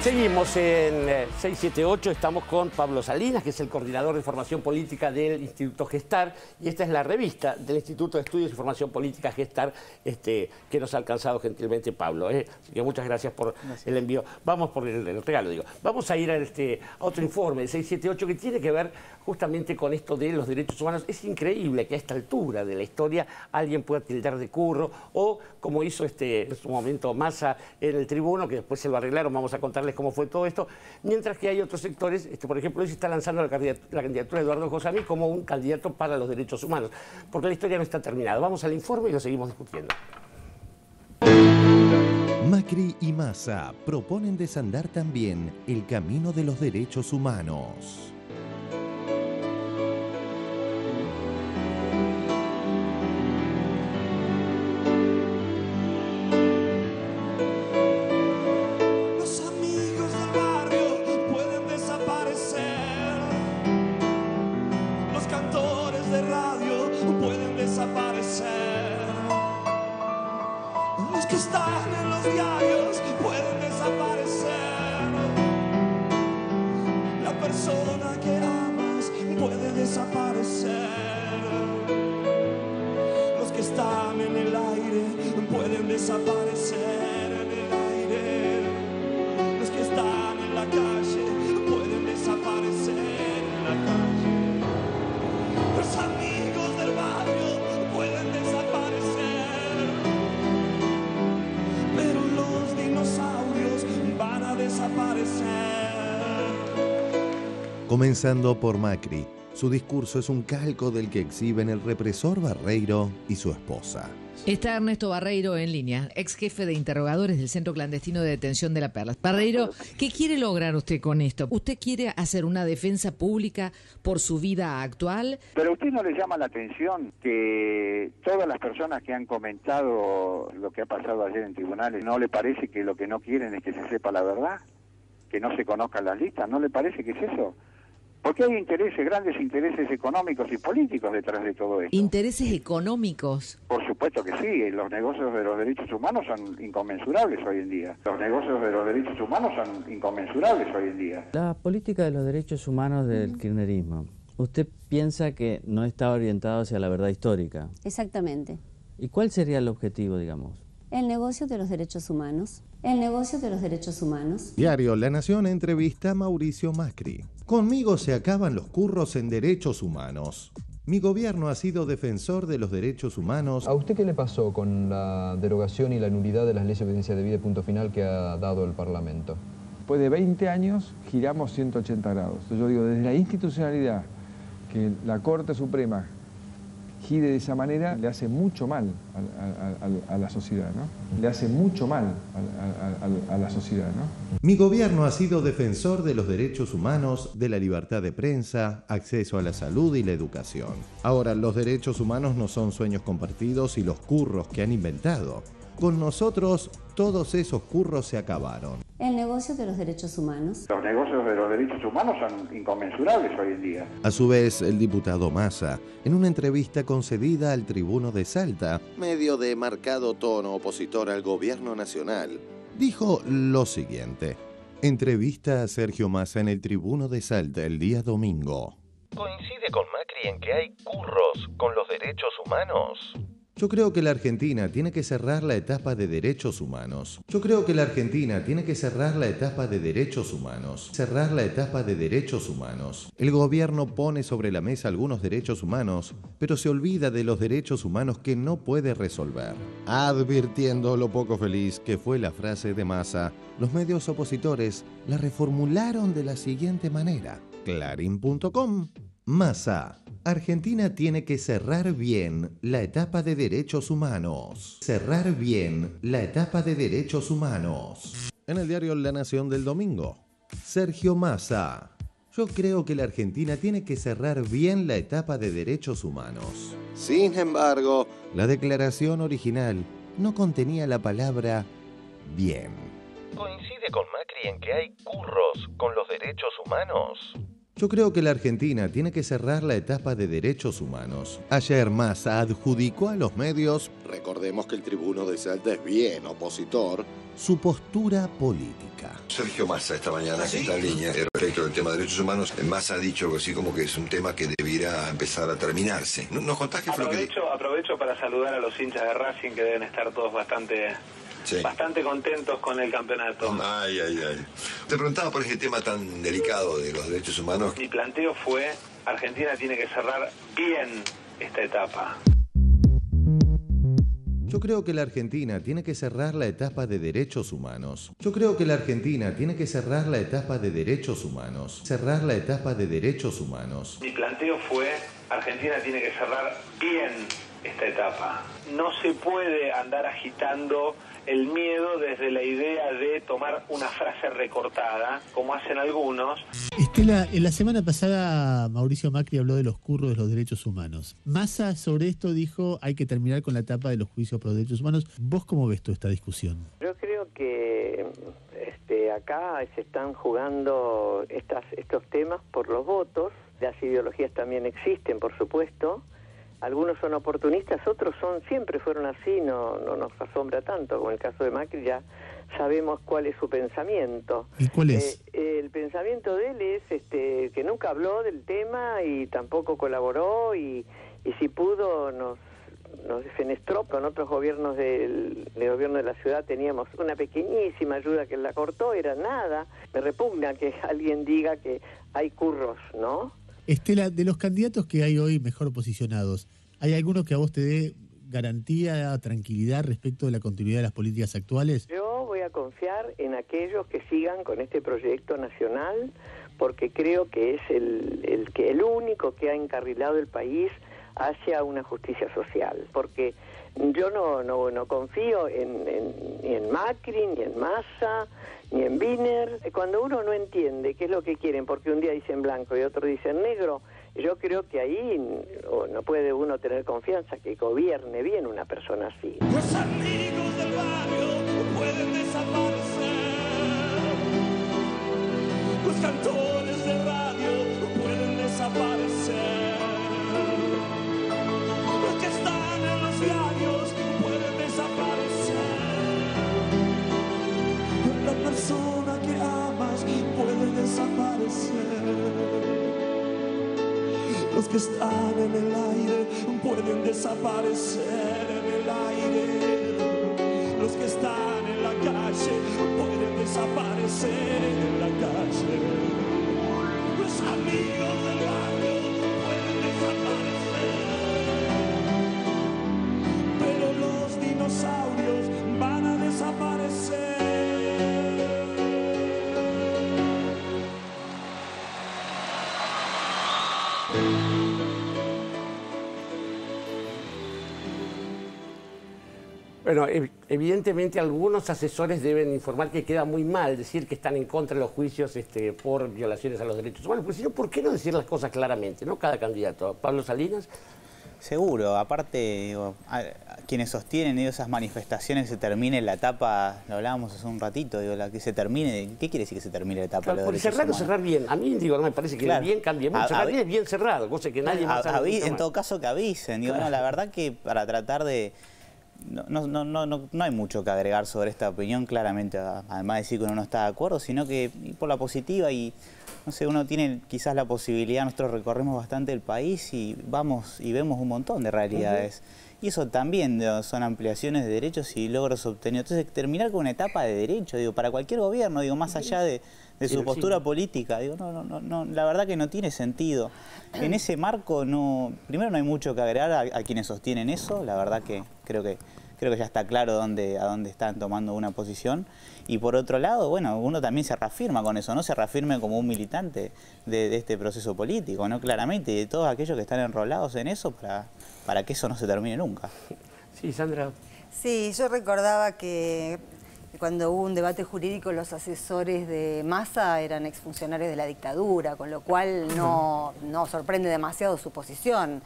Seguimos en 678, estamos con Pablo Salinas, que es el coordinador de formación política del Instituto Gestar, y esta es la revista del Instituto de Estudios y Formación Política Gestar, que nos ha alcanzado gentilmente Pablo. Así que muchas gracias por el envío. Vamos por el regalo, digo. Vamos a ir a otro informe de 678 que tiene que ver justamente con esto de los derechos humanos. Es increíble que a esta altura de la historia alguien pueda tildar de curro, o como hizo en su momento Massa en el Tribuno, que después se lo arreglaron, vamos a contarles cómo fue todo esto, mientras que hay otros sectores, por ejemplo, hoy se está lanzando la candidatura de Eduardo Josami como un candidato para los derechos humanos, porque la historia no está terminada. Vamos al informe y lo seguimos discutiendo. Macri y Massa proponen desandar también el camino de los derechos humanos. Los que están en los diarios pueden desaparecer. La persona que amas puede desaparecer. Los que están en el aire pueden desaparecer en el aire. Los que están en la calle pueden desaparecer en la calle. Los amigos del barrio pueden desaparecer. Pero los dinosaurios van a desaparecer. Comenzando por Macri, su discurso es un calco del que exhiben el represor Barreiro y su esposa. Está Ernesto Barreiro en línea, ex jefe de interrogadores del Centro Clandestino de Detención de La Perla. Barreiro, ¿qué quiere lograr usted con esto? ¿Usted quiere hacer una defensa pública por su vida actual? Pero a usted no le llama la atención que todas las personas que han comentado lo que ha pasado ayer en tribunales, ¿no le parece que lo que no quieren es que se sepa la verdad? ¿Que no se conozcan las listas? ¿No le parece que es eso? Porque hay intereses, grandes intereses económicos y políticos detrás de todo esto. ¿Intereses económicos? Por supuesto que sí, los negocios de los derechos humanos son inconmensurables hoy en día. Los negocios de los derechos humanos son inconmensurables hoy en día. La política de los derechos humanos del kirchnerismo, ¿usted piensa que no está orientado hacia la verdad histórica? Exactamente. ¿Y cuál sería el objetivo, digamos? El negocio de los derechos humanos. El negocio de los derechos humanos. Diario La Nación entrevista a Mauricio Macri. Conmigo se acaban los curros en derechos humanos. Mi gobierno ha sido defensor de los derechos humanos. ¿A usted qué le pasó con la derogación y la nulidad de las leyes de obediencia debida y punto final que ha dado el Parlamento? Después de 20 años giramos 180 grados. Yo digo, desde la institucionalidad, que la Corte Suprema gire de esa manera, le hace mucho mal a la sociedad, ¿no? Le hace mucho mal a la sociedad, ¿no? Mi gobierno ha sido defensor de los derechos humanos, de la libertad de prensa, acceso a la salud y la educación. Ahora, los derechos humanos no son sueños compartidos y los curros que han inventado. Con nosotros, todos esos curros se acabaron. El negocio de los derechos humanos. Los negocios de los derechos humanos son inconmensurables hoy en día. A su vez, el diputado Massa, en una entrevista concedida al Tribuno de Salta, medio de marcado tono opositor al gobierno nacional, dijo lo siguiente. Entrevista a Sergio Massa en el Tribuno de Salta el día domingo. ¿Coincide con Macri en que hay curros con los derechos humanos? Yo creo que la Argentina tiene que cerrar la etapa de derechos humanos. Yo creo que la Argentina tiene que cerrar la etapa de derechos humanos. Cerrar la etapa de derechos humanos. El gobierno pone sobre la mesa algunos derechos humanos, pero se olvida de los derechos humanos que no puede resolver. Advirtiendo lo poco feliz que fue la frase de Massa, los medios opositores la reformularon de la siguiente manera. Clarín.com. Massa. Argentina tiene que cerrar bien la etapa de derechos humanos. Cerrar bien la etapa de derechos humanos. En el diario La Nación del domingo. Sergio Massa. Yo creo que la Argentina tiene que cerrar bien la etapa de derechos humanos. Sin embargo, la declaración original no contenía la palabra bien. ¿Coincide con Macri en que hay curros con los derechos humanos? Yo creo que la Argentina tiene que cerrar la etapa de derechos humanos. Ayer Massa adjudicó a los medios, recordemos que el tribuno de Salta es bien opositor, su postura política. Sergio Massa esta mañana en la línea respecto del tema de derechos humanos. Massa ha dicho así como que es un tema que debiera empezar a terminarse. ¿Nos contás qué fue lo que... Aprovecho para saludar a los hinchas de Racing que deben estar todos bastante contentos con el campeonato. Ay. Te preguntaba por ese tema tan delicado de los derechos humanos. Mi planteo fue, Argentina tiene que cerrar bien esta etapa. Yo creo que la Argentina tiene que cerrar la etapa de derechos humanos. Yo creo que la Argentina tiene que cerrar la etapa de derechos humanos. Cerrar la etapa de derechos humanos. Mi planteo fue, Argentina tiene que cerrar bien esta etapa. No se puede andar agitando el miedo desde la idea de tomar una frase recortada, como hacen algunos. Estela, en la semana pasada Mauricio Macri habló de los curros de los derechos humanos. Massa sobre esto dijo, hay que terminar con la etapa de los juicios por derechos humanos. ¿Vos cómo ves toda esta discusión? Yo creo que acá se están jugando estos temas por los votos. Las ideologías también existen, por supuesto. Algunos son oportunistas, otros siempre fueron así, no nos asombra tanto. Como el caso de Macri, ya sabemos cuál es su pensamiento. ¿Y cuál es? El pensamiento de él es que nunca habló del tema y tampoco colaboró y si pudo nos defenestró. Con otros gobiernos del gobierno de la ciudad teníamos una pequeñísima ayuda que él la cortó, era nada. Me repugna que alguien diga que hay curros, ¿no? Estela, de los candidatos que hay hoy mejor posicionados, ¿hay alguno que a vos te dé garantía, tranquilidad respecto de la continuidad de las políticas actuales? Yo voy a confiar en aquellos que sigan con este proyecto nacional, porque creo que es el único que ha encarrilado el país hacia una justicia social, porque yo no confío ni en Macri, ni en Massa, ni en Wiener. Cuando uno no entiende qué es lo que quieren, porque un día dicen blanco y otro dicen negro, yo creo que ahí no puede uno tener confianza que gobierne bien una persona así. Los amigos del barrio pueden desaparecer, los cantores de radio pueden desaparecer, los que están en los diarios pueden desaparecer, la persona que amas puede desaparecer, los que están en el aire pueden desaparecer en el aire, los que están en la calle pueden desaparecer en la calle, los amigos del barrio pueden desaparecer, pero los dinosaurios van a desaparecer. Bueno, evidentemente algunos asesores deben informar que queda muy mal decir que están en contra de los juicios por violaciones a los derechos humanos. Pues si no, ¿por qué no decir las cosas claramente, no cada candidato? ¿Pablo Salinas? Seguro, aparte, digo, quienes sostienen esas manifestaciones se termine la etapa, lo hablábamos hace un ratito, digo, la que se termine, ¿qué quiere decir que se termine la etapa? Claro, por cerrar o cerrar bien. A mí, digo, no me parece que bien cambie mucho. Cerrar bien es bien cerrado, cosa que nadie más sabe. En todo caso que avisen, digo, no, la verdad que para tratar de... No hay mucho que agregar sobre esta opinión, claramente, además de decir que uno no está de acuerdo, sino que por la positiva y, no sé, uno tiene quizás la posibilidad, nosotros recorremos bastante el país y vamos y vemos un montón de realidades. Y eso también son ampliaciones de derechos y logros obtenidos. Entonces, terminar con una etapa de derecho, digo, para cualquier gobierno, digo, más allá de su postura política, digo, no, la verdad que no tiene sentido. En ese marco, primero no hay mucho que agregar a quienes sostienen eso, la verdad que creo que ya está claro a dónde están tomando una posición. Y por otro lado, bueno, uno también se reafirma con eso, ¿no? Se reafirma como un militante de este proceso político, ¿no? Claramente, y de todos aquellos que están enrolados en eso para que eso no se termine nunca. Sí, Sandra. Sí, yo recordaba que cuando hubo un debate jurídico, los asesores de Massa eran exfuncionarios de la dictadura, con lo cual no sorprende demasiado su posición.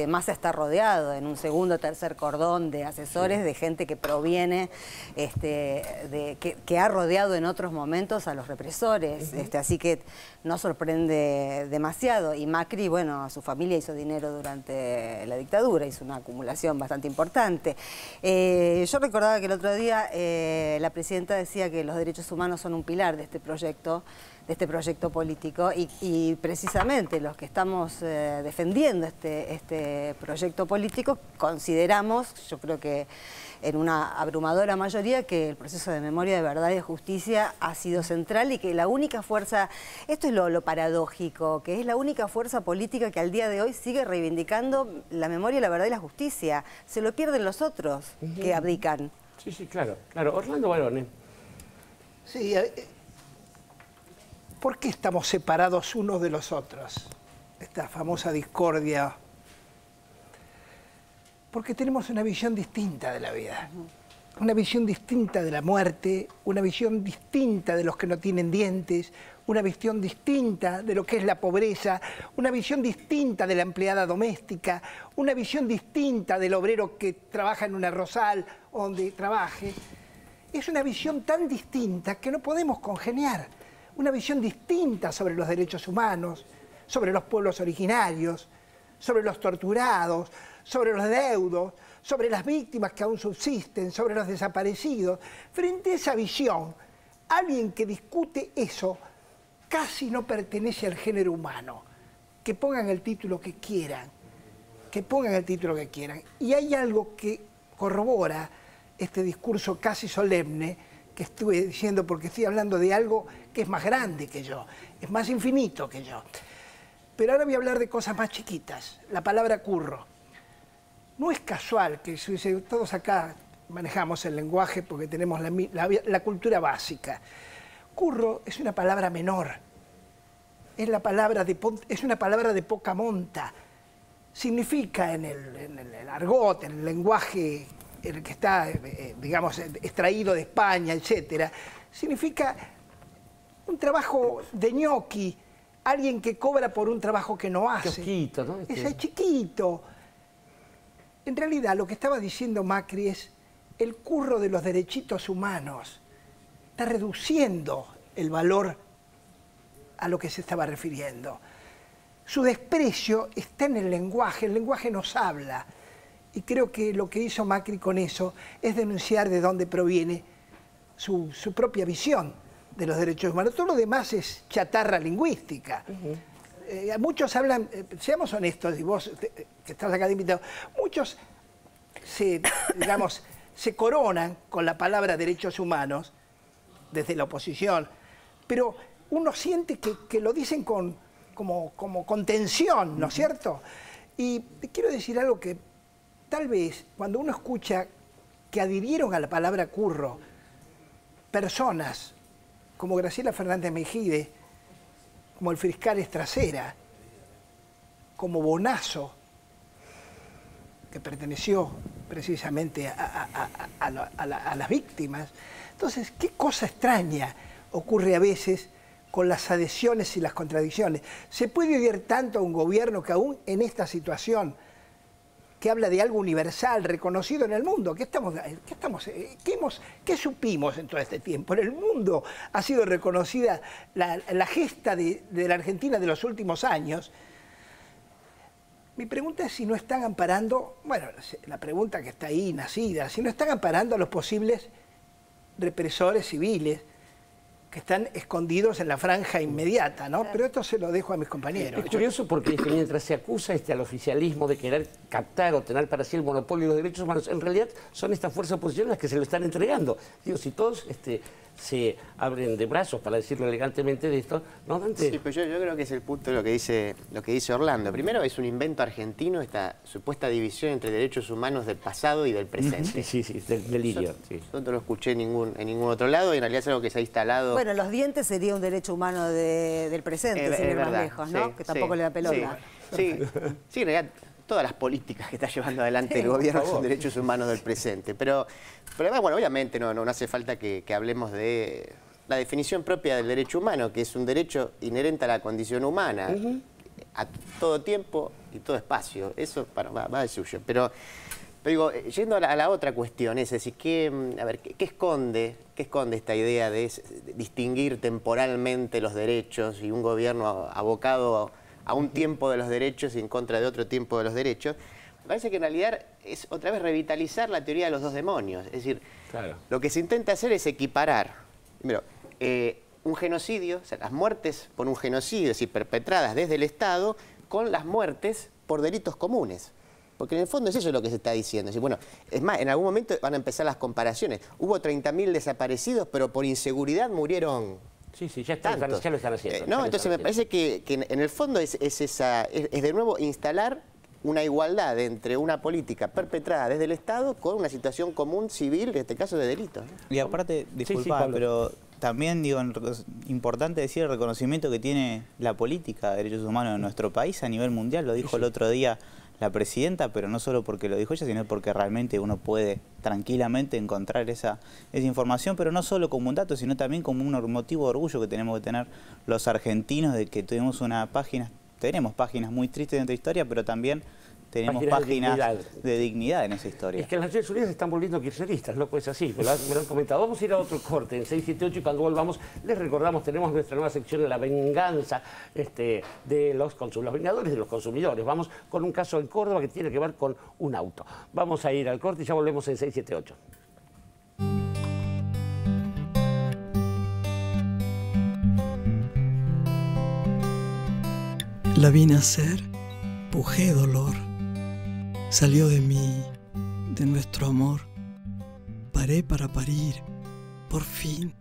Massa está rodeado en un segundo o tercer cordón de asesores, de gente que proviene, que ha rodeado en otros momentos a los represores, así que no sorprende demasiado. Y Macri, bueno, su familia hizo dinero durante la dictadura, hizo una acumulación bastante importante. Yo recordaba que el otro día la presidenta decía que los derechos humanos son un pilar de este proyecto político y precisamente los que estamos defendiendo este proyecto político consideramos, yo creo que en una abrumadora mayoría, que el proceso de memoria, de verdad y de justicia ha sido central y que la única fuerza, esto es lo paradójico, que es la única fuerza política que al día de hoy sigue reivindicando la memoria, la verdad y la justicia. Se lo pierden los otros que abdican. Sí, claro. Orlando Barone. Sí, ¿por qué estamos separados unos de los otros? Esta famosa discordia. Porque tenemos una visión distinta de la vida, una visión distinta de la muerte, una visión distinta de los que no tienen dientes, una visión distinta de lo que es la pobreza, una visión distinta de la empleada doméstica, una visión distinta del obrero que trabaja en un arrozal o donde trabaje. Es una visión tan distinta que no podemos congeniar. Una visión distinta sobre los derechos humanos, sobre los pueblos originarios, sobre los torturados, sobre los deudos, sobre las víctimas que aún subsisten, sobre los desaparecidos. Frente a esa visión, alguien que discute eso casi no pertenece al género humano. Que pongan el título que quieran, Y hay algo que corrobora este discurso casi solemne que estuve diciendo, porque estoy hablando de algo que es más grande que yo, es más infinito que yo. Pero ahora voy a hablar de cosas más chiquitas. La palabra curro. No es casual que todos acá manejamos el lenguaje porque tenemos la cultura básica. Curro es una palabra menor. Es una palabra de poca monta. Significa en el argot, en el lenguaje en el que está, digamos, extraído de España, etc. Significa un trabajo de ñoqui, alguien que cobra por un trabajo que no hace. Chiquito, ¿no? Es chiquito. En realidad lo que estaba diciendo Macri es el curro de los derechitos humanos. Está reduciendo el valor a lo que se estaba refiriendo. Su desprecio está en el lenguaje nos habla. Y creo que lo que hizo Macri con eso es denunciar de dónde proviene su propia visión de los derechos humanos. Todo lo demás es chatarra lingüística. Muchos hablan, seamos honestos, y vos que estás acá de invitado, muchos se coronan con la palabra derechos humanos desde la oposición, pero uno siente que lo dicen como con tensión, ¿no es cierto? Y quiero decir algo que tal vez cuando uno escucha que adhirieron a la palabra curro personas como Graciela Fernández Mejide, como el fiscal Estracera, como Bonazo, que perteneció precisamente a las víctimas. Entonces, ¿qué cosa extraña ocurre a veces con las adhesiones y las contradicciones? Se puede odiar tanto a un gobierno que aún en esta situación, que habla de algo universal, reconocido en el mundo, ¿qué supimos en todo este tiempo? En el mundo ha sido reconocida la gesta de la Argentina de los últimos años. Mi pregunta es si no están amparando, bueno, la pregunta que está ahí nacida, si no están amparando a los posibles represores civiles que están escondidos en la franja inmediata, ¿no? Pero esto se lo dejo a mis compañeros. Es curioso porque es que mientras se acusa al oficialismo de querer captar o tener para sí el monopolio de los derechos humanos, en realidad son estas fuerzas oposiciones las que se lo están entregando. Digo, si todos se abren de brazos, para decirlo elegantemente de esto, ¿no, Dante? Sí, pues yo creo que es el punto de lo que dice Orlando. Primero, es un invento argentino esta supuesta división entre derechos humanos del pasado y del presente. Sí, del delirio. Yo no lo escuché en ningún otro lado y en realidad es algo que se ha instalado. Bueno, los dientes sería un derecho humano del presente, sin ir más lejos, ¿no? Que tampoco le da pelota. Sí, en realidad todas las políticas que está llevando adelante el gobierno son derechos humanos del presente. Pero además, bueno, obviamente no hace falta que hablemos de la definición propia del derecho humano, que es un derecho inherente a la condición humana, a todo tiempo y todo espacio. Eso va de suyo. Pero digo, yendo a la otra cuestión, es decir, ¿qué esconde esta idea de distinguir temporalmente los derechos y un gobierno abocado a un tiempo de los derechos y en contra de otro tiempo de los derechos? Me parece que en realidad es otra vez revitalizar la teoría de los dos demonios. Es decir, lo que se intenta hacer es equiparar, primero, un genocidio, o sea, las muertes por un genocidio, es decir, perpetradas desde el Estado, con las muertes por delitos comunes. Porque en el fondo es eso lo que se está diciendo. Es decir, bueno, es más, en algún momento van a empezar las comparaciones. Hubo 30.000 desaparecidos, pero por inseguridad murieron. Sí, ya lo están haciendo. ¿no? Entonces me parece que en el fondo es de nuevo instalar una igualdad entre una política perpetrada desde el Estado con una situación común civil, en este caso de delitos. Y aparte, disculpa, pero también digo, importante decir el reconocimiento que tiene la política de derechos humanos en nuestro país a nivel mundial. Lo dijo el otro día la presidenta, pero no solo porque lo dijo ella, sino porque realmente uno puede tranquilamente encontrar esa información, pero no solo como un dato, sino también como un motivo de orgullo que tenemos que tener los argentinos de que tenemos páginas muy tristes de nuestra historia, pero también tenemos páginas de dignidad en esa historia. Es que las Naciones Unidas se están volviendo kirchneristas, loco, es así, me lo han comentado. Vamos a ir a otro corte en 678 y cuando volvamos les recordamos, tenemos nuestra nueva sección de la venganza de los vengadores de los consumidores. Vamos con un caso en Córdoba que tiene que ver con un auto. Vamos a ir al corte y ya volvemos en 678. La vi nacer, pujé dolor, salió de mí, de nuestro amor. Paré para parir, por fin,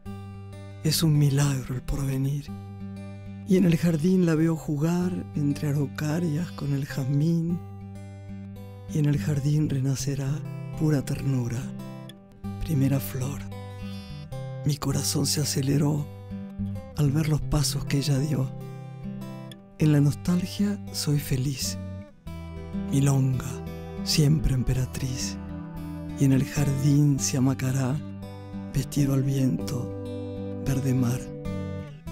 es un milagro el porvenir. Y en el jardín la veo jugar entre araucarias con el jazmín. Y en el jardín renacerá pura ternura, primera flor. Mi corazón se aceleró al ver los pasos que ella dio. En la nostalgia soy feliz, milonga, siempre emperatriz, y en el jardín se amacará, vestido al viento, verde mar,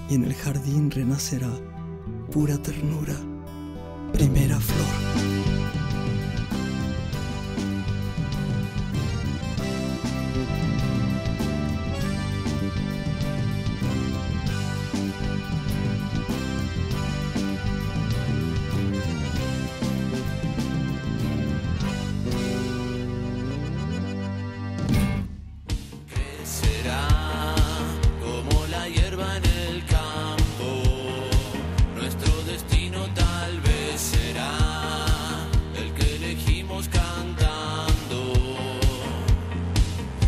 y en el jardín renacerá, pura ternura, primera flor.